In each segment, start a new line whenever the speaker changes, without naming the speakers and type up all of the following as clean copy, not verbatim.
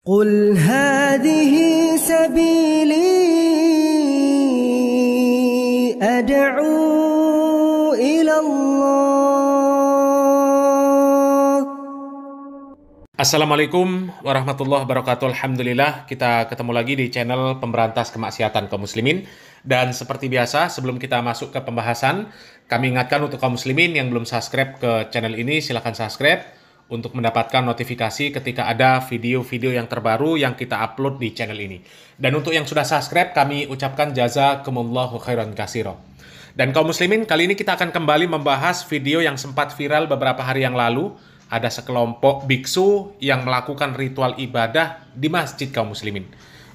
قل هذه سبيلي أدعو إلى الله.
Assalamualaikum warahmatullahi wabarakatuh. Alhamdulillah kita ketemu lagi di channel Pemberantas Kemaksiatan kaum muslimin. Dan seperti biasa sebelum kita masuk ke pembahasan, kami ingatkan untuk kaum muslimin yang belum subscribe ke channel ini, silahkan subscribe untuk mendapatkan notifikasi ketika ada video-video yang terbaru yang kita upload di channel ini. Dan untuk yang sudah subscribe, kami ucapkan jazakumullahu khairan katsira. Dan kaum muslimin, kali ini kita akan kembali membahas video yang sempat viral beberapa hari yang lalu. Ada sekelompok biksu yang melakukan ritual ibadah di masjid kaum muslimin.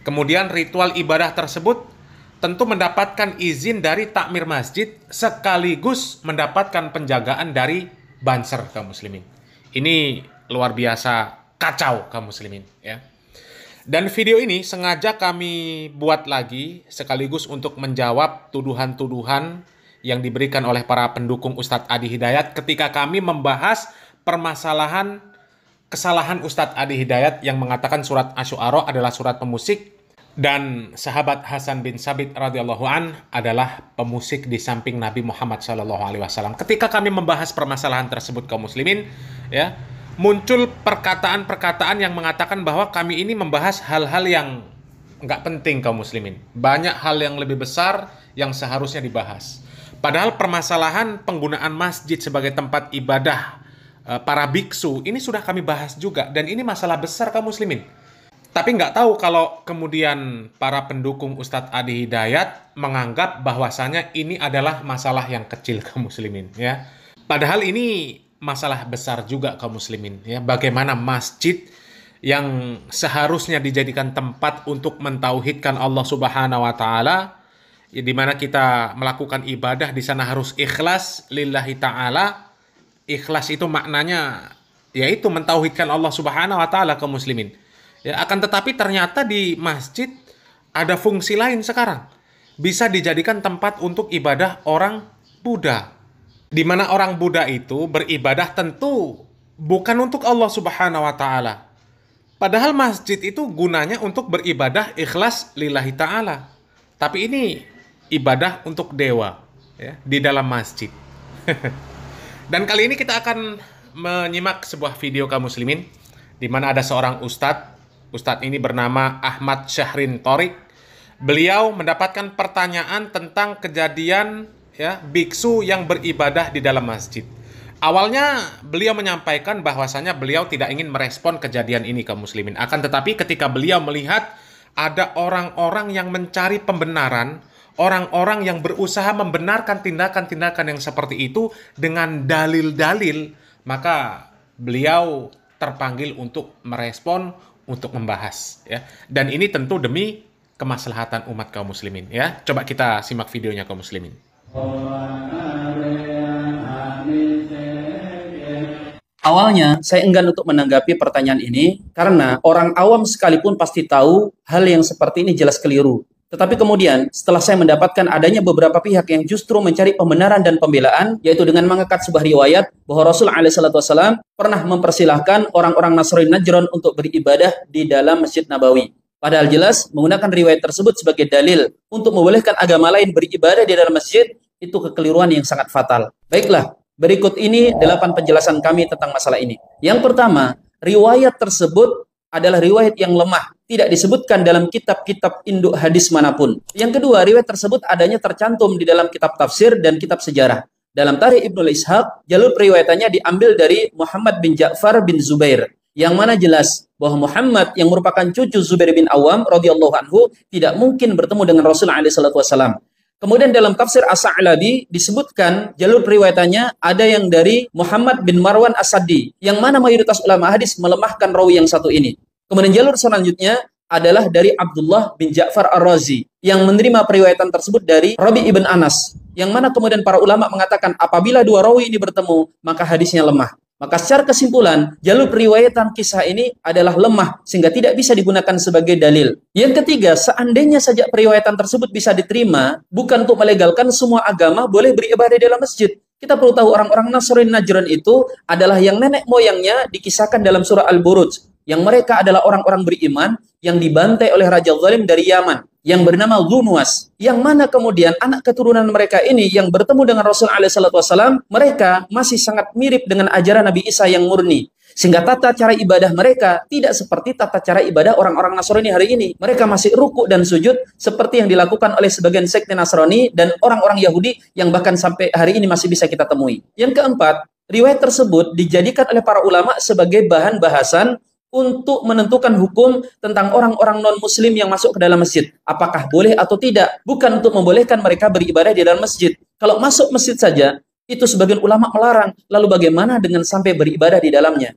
Kemudian ritual ibadah tersebut tentu mendapatkan izin dari takmir masjid sekaligus mendapatkan penjagaan dari banser kaum muslimin. Ini luar biasa kacau kaum muslimin ya. Dan video ini sengaja kami buat lagi sekaligus untuk menjawab tuduhan-tuduhan yang diberikan oleh para pendukung Ustadz Adi Hidayat ketika kami membahas permasalahan kesalahan Ustadz Adi Hidayat yang mengatakan surat Asy-Syu'ara adalah surat pemusik dan sahabat Hasan bin Sabit radhiyallahu an adalah pemusik di samping Nabi Muhammad SAW. Ketika kami membahas permasalahan tersebut kaum muslimin, ya, muncul perkataan-perkataan yang mengatakan bahwa kami ini membahas hal-hal yang nggak penting kaum muslimin. Banyak hal yang lebih besar yang seharusnya dibahas. Padahal permasalahan penggunaan masjid sebagai tempat ibadah para biksu ini sudah kami bahas juga, dan ini masalah besar kaum muslimin. Tapi nggak tahu kalau kemudian para pendukung Ustadz Adi Hidayat menganggap bahwasanya ini adalah masalah yang kecil kaum muslimin ya. Padahal ini masalah besar juga kaum muslimin ya. Bagaimana masjid yang seharusnya dijadikan tempat untuk mentauhidkan Allah Subhanahu wa taala, ya, di mana kita melakukan ibadah di sana harus ikhlas lillahi taala. Ikhlas itu maknanya yaitu mentauhidkan Allah Subhanahu wa taala kaum muslimin. Ya, akan tetapi ternyata di masjid ada fungsi lain sekarang. Bisa dijadikan tempat untuk ibadah orang Buddha. Di mana orang Buddha itu beribadah tentu bukan untuk Allah Subhanahu wa taala. Padahal masjid itu gunanya untuk beribadah ikhlas lillahi taala. Tapi ini ibadah untuk dewa ya, di dalam masjid. Dan kali ini kita akan menyimak sebuah video kaum muslimin di mana ada seorang ustadz. Ustadz ini bernama Ahmad Syahrin Thorik. Beliau mendapatkan pertanyaan tentang kejadian ya, biksu yang beribadah di dalam masjid. Awalnya beliau menyampaikan bahwasanya beliau tidak ingin merespon kejadian ini kaum muslimin. Akan tetapi ketika beliau melihat ada orang-orang yang mencari pembenaran, orang-orang yang berusaha membenarkan tindakan-tindakan yang seperti itu dengan dalil-dalil, maka beliau terpanggil untuk merespon, untuk membahas ya. Dan ini tentu demi kemaslahatan umat kaum muslimin ya. Coba kita simak videonya kaum muslimin.
Awalnya saya enggan untuk menanggapi pertanyaan ini karena orang awam sekalipun pasti tahu hal yang seperti ini jelas keliru. Tetapi kemudian setelah saya mendapatkan adanya beberapa pihak yang justru mencari pembenaran dan pembelaan, yaitu dengan mengangkat sebuah riwayat bahwa Rasul SAW pernah mempersilahkan orang-orang Nasrani Najran untuk beribadah di dalam Masjid Nabawi. Padahal jelas menggunakan riwayat tersebut sebagai dalil untuk membolehkan agama lain beribadah di dalam masjid, itu kekeliruan yang sangat fatal. Baiklah, berikut ini 8 penjelasan kami tentang masalah ini. Yang pertama, riwayat tersebut adalah riwayat yang lemah, tidak disebutkan dalam kitab-kitab induk hadis manapun. Yang kedua, riwayat tersebut adanya tercantum di dalam kitab tafsir dan kitab sejarah. Dalam Tarikh Ibnu Ishaq, jalur periwayatannya diambil dari Muhammad bin Ja'far bin Zubair, yang mana jelas bahwa Muhammad yang merupakan cucu Zubair bin Awam radhiyallahu anhu tidak mungkin bertemu dengan Rasulullah SAW. Kemudian dalam tafsir As-Sa'labi disebutkan jalur periwayatannya ada yang dari Muhammad bin Marwan As-Saddi, yang mana mayoritas ulama hadis melemahkan rawi yang satu ini. Kemudian jalur selanjutnya adalah dari Abdullah bin Ja'far Ar-Razi, yang menerima periwayatan tersebut dari Rabi ibn Anas, yang mana kemudian para ulama mengatakan apabila dua rawi ini bertemu maka hadisnya lemah. Maka secara kesimpulan, jalur periwayatan kisah ini adalah lemah sehingga tidak bisa digunakan sebagai dalil. Yang ketiga, seandainya saja periwayatan tersebut bisa diterima, bukan untuk melegalkan semua agama boleh beribadah di dalam masjid. Kita perlu tahu orang-orang Nasrani Najran itu adalah yang nenek moyangnya dikisahkan dalam surah Al-Buruj. yang mereka adalah orang-orang beriman yang dibantai oleh raja zalim dari Yaman yang bernama Dzunwas, yang mana kemudian anak keturunan mereka ini yang bertemu dengan Rasul alaihissalam, mereka masih sangat mirip dengan ajaran Nabi Isa yang murni. Sehingga tata cara ibadah mereka tidak seperti tata cara ibadah orang-orang Nasrani hari ini. Mereka masih ruku dan sujud seperti yang dilakukan oleh sebagian sekte Nasrani dan orang-orang Yahudi yang bahkan sampai hari ini masih bisa kita temui. Yang keempat, riwayat tersebut dijadikan oleh para ulama sebagai bahan bahasan untuk menentukan hukum tentang orang-orang non-muslim yang masuk ke dalam masjid. Apakah boleh atau tidak? Bukan untuk membolehkan mereka beribadah di dalam masjid. Kalau masuk masjid saja, itu sebagian ulama melarang. Lalu bagaimana dengan sampai beribadah di dalamnya?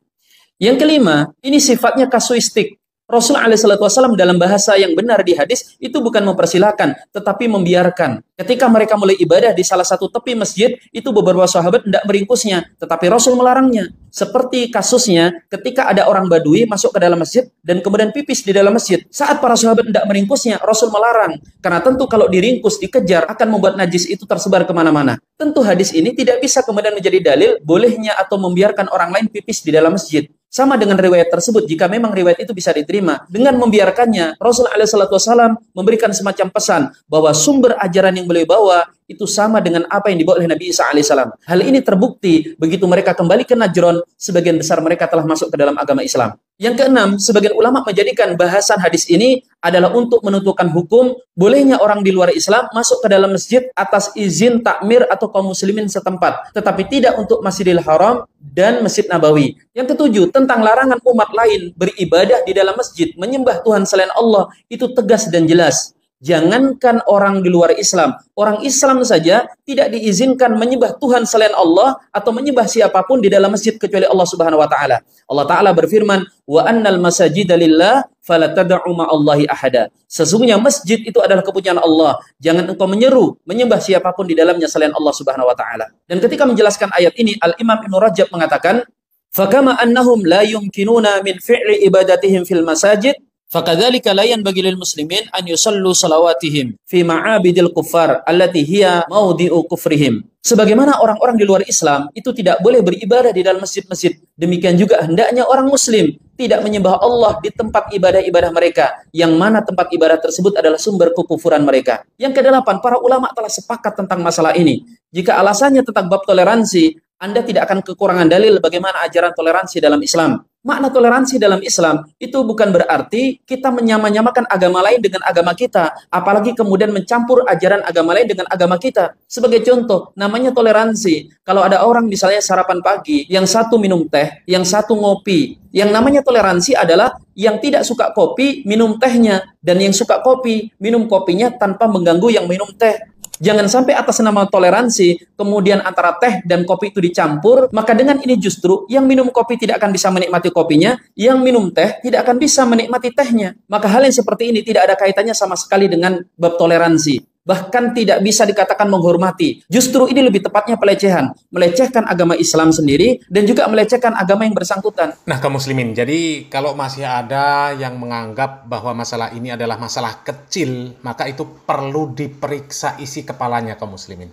Yang kelima, ini sifatnya kasuistik. Rasul alaihissalam dalam bahasa yang benar di hadis itu bukan mempersilahkan, tetapi membiarkan. Ketika mereka mulai ibadah di salah satu tepi masjid, itu beberapa sahabat tidak meringkusnya, tetapi Rasul melarangnya. Seperti kasusnya ketika ada orang Badui masuk ke dalam masjid dan kemudian pipis di dalam masjid. Saat para sahabat tidak meringkusnya, Rasul melarang. Karena tentu kalau diringkus, dikejar, akan membuat najis itu tersebar kemana-mana. Tentu hadis ini tidak bisa kemudian menjadi dalil bolehnya atau membiarkan orang lain pipis di dalam masjid. Sama dengan riwayat tersebut, jika memang riwayat itu bisa diterima, dengan membiarkannya, Rasul alaihissalam memberikan semacam pesan bahwa sumber ajaran yang beliau bawa itu sama dengan apa yang dibawa oleh Nabi Isa alaihissalam. Hal ini terbukti begitu mereka kembali ke Najron, sebagian besar mereka telah masuk ke dalam agama Islam. Yang keenam, sebagian ulama menjadikan bahasan hadis ini adalah untuk menentukan hukum bolehnya orang di luar Islam masuk ke dalam masjid atas izin takmir atau kaum muslimin setempat, tetapi tidak untuk Masjidil Haram dan Masjid Nabawi. Yang ketujuh, tentang larangan umat lain beribadah di dalam masjid, menyembah Tuhan selain Allah, itu tegas dan jelas. Jangankan orang di luar Islam, orang Islam saja tidak diizinkan menyembah Tuhan selain Allah atau menyembah siapapun di dalam masjid kecuali Allah Subhanahu wa taala. Allah taala berfirman, "Wa annal masajida lillah fala tad'u ma'allahi ahada." Sesungguhnya masjid itu adalah kepunyaan Allah. Jangan engkau menyeru menyembah siapapun di dalamnya selain Allah Subhanahu wa taala. Dan ketika menjelaskan ayat ini, Al-Imam Ibnu Rajab mengatakan, "Fakama annahum la yumkinuna min fi'li ibadatihim fil masajid, fakadzalika la yanbaghi lil muslimin an yusallu salawatihim fi ma'abidil kuffar allati hiya mawdi'u kufrihim." Sebagaimana orang-orang di luar Islam itu tidak boleh beribadah di dalam masjid-masjid, demikian juga hendaknya orang muslim tidak menyembah Allah di tempat ibadah-ibadah mereka, yang mana tempat ibadah tersebut adalah sumber kekufuran mereka. Yang kedelapan, para ulama telah sepakat tentang masalah ini. Jika alasannya tentang bab toleransi, Anda tidak akan kekurangan dalil bagaimana ajaran toleransi dalam Islam. Makna toleransi dalam Islam itu bukan berarti kita menyamakan agama lain dengan agama kita, apalagi kemudian mencampur ajaran agama lain dengan agama kita. Sebagai contoh, namanya toleransi. Kalau ada orang misalnya sarapan pagi, yang satu minum teh, yang satu ngopi. Yang namanya toleransi adalah yang tidak suka kopi, minum tehnya. Dan yang suka kopi, minum kopinya tanpa mengganggu yang minum teh. Jangan sampai atas nama toleransi, kemudian antara teh dan kopi itu dicampur, maka dengan ini justru yang minum kopi tidak akan bisa menikmati kopinya, yang minum teh tidak akan bisa menikmati tehnya. Maka hal yang seperti ini tidak ada kaitannya sama sekali dengan bab toleransi. Bahkan tidak bisa dikatakan menghormati. Justru ini lebih tepatnya pelecehan. Melecehkan agama Islam sendiri dan juga melecehkan agama yang bersangkutan.
Nah, kaum muslimin, jadi kalau masih ada yang menganggap bahwa masalah ini adalah masalah kecil, maka itu perlu diperiksa isi kepalanya kaum muslimin.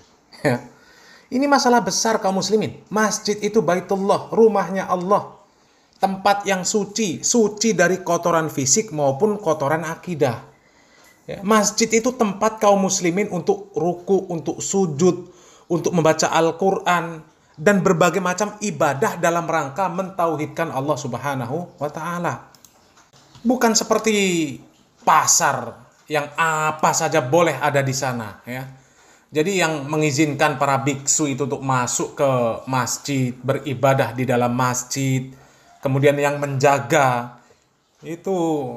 Ini masalah besar kaum muslimin. Masjid itu Baitullah, rumahnya Allah. Tempat yang suci, suci dari kotoran fisik maupun kotoran akidah. Ya, masjid itu tempat kaum muslimin untuk ruku, untuk sujud, untuk membaca Al-Quran, dan berbagai macam ibadah dalam rangka mentauhidkan Allah Subhanahu wa Ta'ala. Bukan seperti pasar yang apa saja boleh ada di sana. Ya. Jadi yang mengizinkan para biksu itu untuk masuk ke masjid, beribadah di dalam masjid, kemudian yang menjaga itu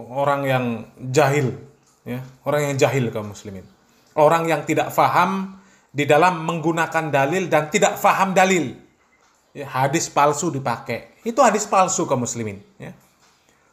orang yang jahil. Ya, orang yang jahil kaum muslimin. Orang yang tidak faham di dalam menggunakan dalil dan tidak faham dalil. Ya, hadis palsu dipakai. Itu hadis palsu kaum muslimin. Ya.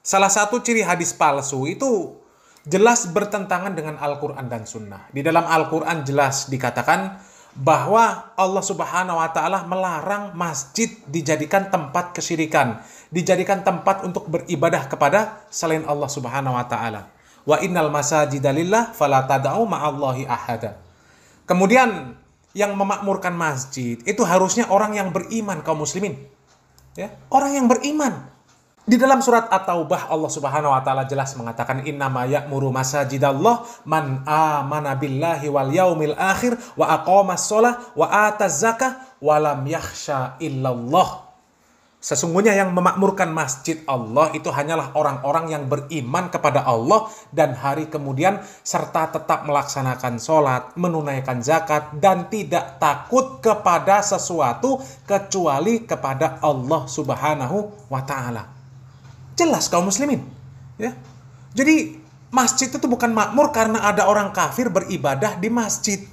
Salah satu ciri hadis palsu itu jelas bertentangan dengan Al-Quran dan Sunnah. Di dalam Al-Quran jelas dikatakan bahwa Allah Subhanahu wa Ta'ala melarang masjid dijadikan tempat kesyirikan, dijadikan tempat untuk beribadah kepada selain Allah Subhanahu wa Ta'ala. Wa innal masajida lillah fala tad'u ma'allahi ahada. Kemudian yang memakmurkan masjid itu harusnya orang yang beriman kaum muslimin. Ya, orang yang beriman. Di dalam surat At-Taubah Allah Subhanahu wa taala jelas mengatakan innama ya'muru masajidallah man amana billahi wal yaumil akhir wa aqamas shalah wa ataz zakah wa lam yakhsha illallah. Sesungguhnya yang memakmurkan masjid Allah itu hanyalah orang-orang yang beriman kepada Allah dan hari kemudian serta tetap melaksanakan sholat, menunaikan zakat, dan tidak takut kepada sesuatu kecuali kepada Allah Subhanahu wa ta'ala. Jelas kaum muslimin. Ya. Jadi masjid itu bukan makmur karena ada orang kafir beribadah di masjid.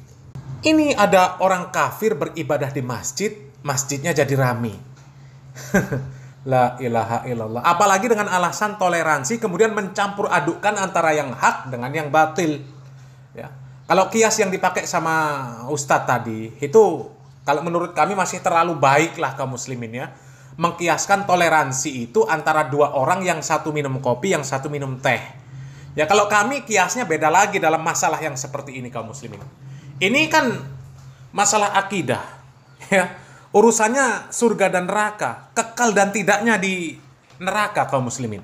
Ini ada orang kafir beribadah di masjid, masjidnya jadi rame. La ilaha illallah. Apalagi dengan alasan toleransi kemudian mencampur adukkan antara yang hak dengan yang batil. Ya. Kalau kias yang dipakai sama Ustadz tadi itu kalau menurut kami masih terlalu baik lah kaum muslimin ya. Mengkiaskan toleransi itu antara dua orang yang satu minum kopi, yang satu minum teh. Ya kalau kami kiasnya beda lagi dalam masalah yang seperti ini kaum muslimin. Ini kan masalah akidah. Ya. Urusannya surga dan neraka, kekal dan tidaknya di neraka kaum muslimin.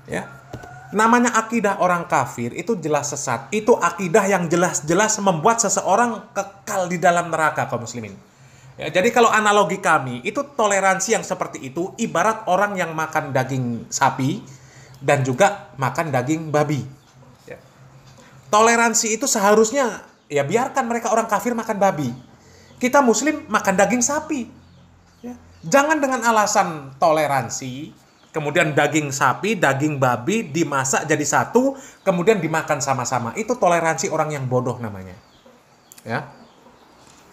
Ya. Namanya akidah orang kafir itu jelas sesat. Itu akidah yang jelas-jelas membuat seseorang kekal di dalam neraka kaum muslimin. Ya, jadi kalau analogi kami, itu toleransi yang seperti itu ibarat orang yang makan daging sapi dan juga makan daging babi. Ya. Toleransi itu seharusnya ya biarkan mereka orang kafir makan babi. Kita muslim makan daging sapi. Ya. Jangan dengan alasan toleransi, kemudian daging sapi, daging babi dimasak jadi satu, kemudian dimakan sama-sama. Itu toleransi orang yang bodoh namanya. Ya.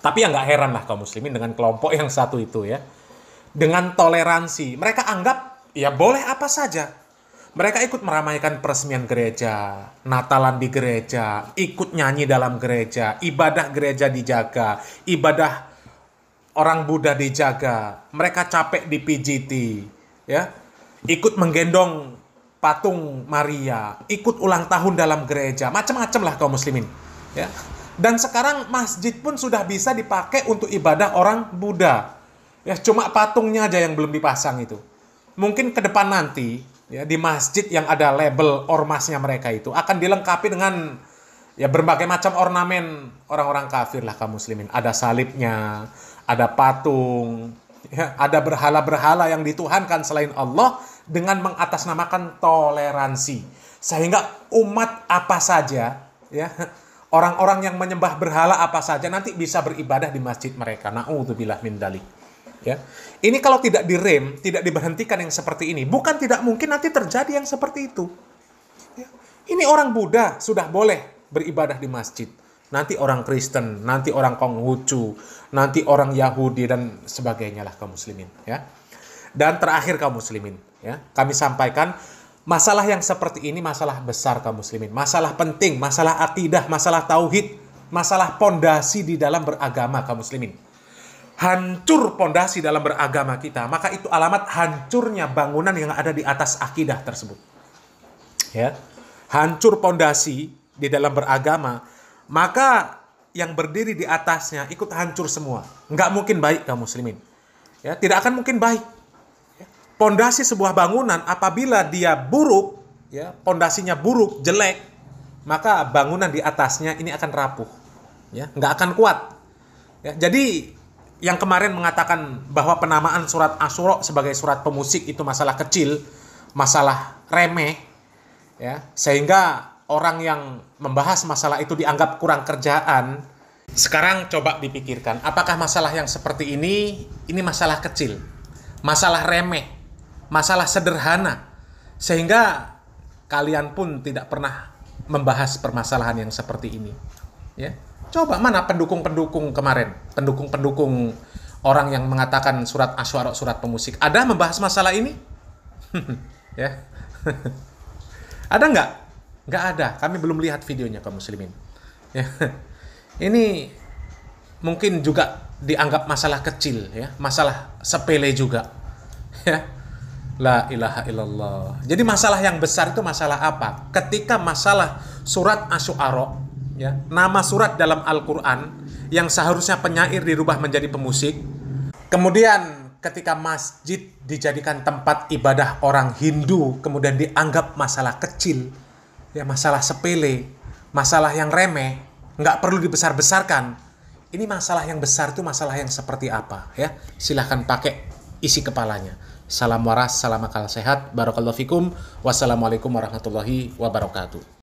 Tapi ya nggak heran lah kaum muslimin dengan kelompok yang satu itu ya. Dengan toleransi, mereka anggap ya boleh apa saja. Mereka ikut meramaikan peresmian gereja, Natalan di gereja, ikut nyanyi dalam gereja, ibadah gereja dijaga, ibadah orang Buddha dijaga, mereka capek di PJT, ya, ikut menggendong patung Maria, ikut ulang tahun dalam gereja, macam-macam lah kaum muslimin, ya. Dan sekarang masjid pun sudah bisa dipakai untuk ibadah orang Buddha, ya, cuma patungnya aja yang belum dipasang itu. Mungkin ke depan nanti, ya, di masjid yang ada label ormasnya mereka itu akan dilengkapi dengan ya berbagai macam ornamen orang-orang kafir lah kaum muslimin. Ada salibnya, ada patung, ya, ada berhala-berhala yang dituhankan selain Allah dengan mengatasnamakan toleransi. Sehingga umat apa saja, ya, orang-orang yang menyembah berhala apa saja nanti bisa beribadah di masjid mereka. Na'udzubillah min dzalik. Ya. Ini kalau tidak direm, tidak diberhentikan yang seperti ini, bukan tidak mungkin nanti terjadi yang seperti itu. Ya. Ini orang Buddha sudah boleh beribadah di masjid. Nanti orang Kristen, nanti orang Konghucu, nanti orang Yahudi dan sebagainya lah kaum muslimin. Ya. Dan terakhir kaum muslimin, ya, kami sampaikan masalah yang seperti ini masalah besar kaum muslimin, masalah penting, masalah akidah, masalah tauhid, masalah pondasi di dalam beragama kaum muslimin. Hancur pondasi dalam beragama kita, maka itu alamat hancurnya bangunan yang ada di atas akidah tersebut. Ya, hancur pondasi di dalam beragama, maka yang berdiri di atasnya ikut hancur semua. Nggak mungkin baik kaum muslimin. Ya, tidak akan mungkin baik. Pondasi sebuah bangunan apabila dia buruk, ya, pondasinya buruk, jelek, maka bangunan di atasnya ini akan rapuh. Ya, nggak akan kuat. Ya, jadi yang kemarin mengatakan bahwa penamaan surat Asyura sebagai surat pemusik itu masalah kecil, masalah remeh, ya, sehingga orang yang membahas masalah itu dianggap kurang kerjaan. Sekarang coba dipikirkan, apakah masalah yang seperti ini masalah kecil, masalah remeh, masalah sederhana, sehingga kalian pun tidak pernah membahas permasalahan yang seperti ini, ya. Coba mana pendukung-pendukung kemarin, pendukung-pendukung orang yang mengatakan surat Asyura surat pemusik, ada membahas masalah ini? Ya. Ada nggak? Nggak ada. Kami belum lihat videonya kaum muslimin. Ya. Ini mungkin juga dianggap masalah kecil, ya, masalah sepele juga. Ya. La ilaha illallah. Jadi masalah yang besar itu masalah apa? Ketika masalah surat Asyura, ya, nama surat dalam Al-Quran yang seharusnya penyair dirubah menjadi pemusik. Kemudian ketika masjid dijadikan tempat ibadah orang Hindu, kemudian dianggap masalah kecil, ya masalah sepele, masalah yang remeh, nggak perlu dibesar-besarkan. Ini masalah yang besar itu masalah yang seperti apa? Ya, silahkan pakai isi kepalanya. Salam waras, salam akal sehat, barakallahu fikum, wassalamualaikum warahmatullahi wabarakatuh.